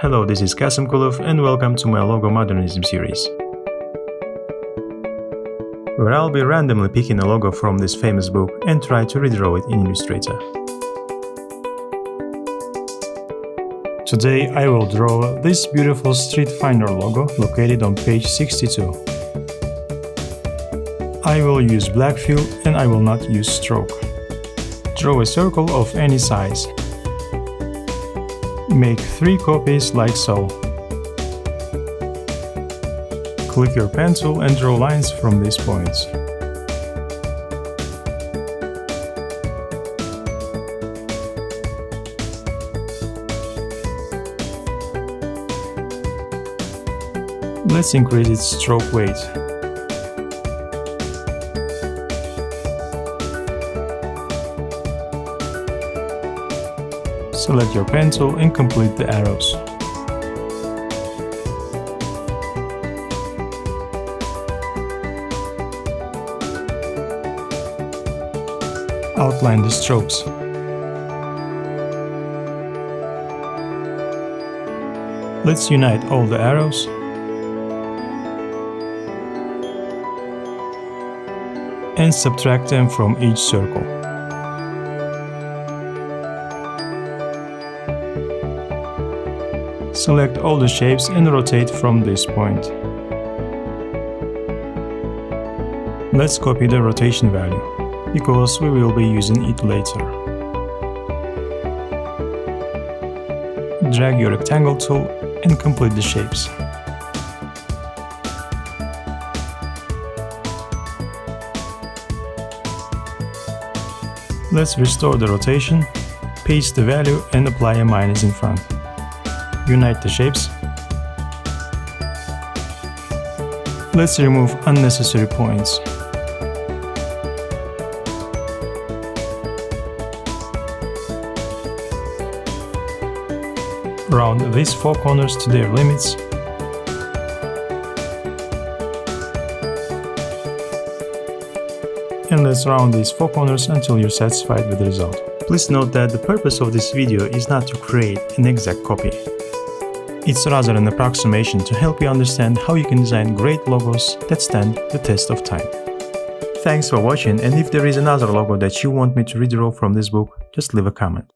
Hello, this is Kasim Kulov and welcome to my logo modernism series, where I'll be randomly picking a logo from this famous book and try to redraw it in Illustrator. Today I will draw this beautiful Streetfinder logo located on page 62. I will use black fill and I will not use stroke. Draw a circle of any size. Make 3 copies like so. Click your pencil and draw lines from these points. Let's increase its stroke weight. Select your pencil and complete the arrows. Outline the strokes. Let's unite all the arrows and subtract them from each circle. Select all the shapes and rotate from this point. Let's copy the rotation value, because we will be using it later. Drag your rectangle tool and complete the shapes. Let's restore the rotation, paste the value and apply a minus in front. Unite the shapes. Let's remove unnecessary points. Round these 4 corners to their limits. And let's round these 4 corners until you're satisfied with the result. Please note that the purpose of this video is not to create an exact copy. It's rather an approximation to help you understand how you can design great logos that stand the test of time. Thanks for watching, and if there is another logo that you want me to redraw from this book, just leave a comment.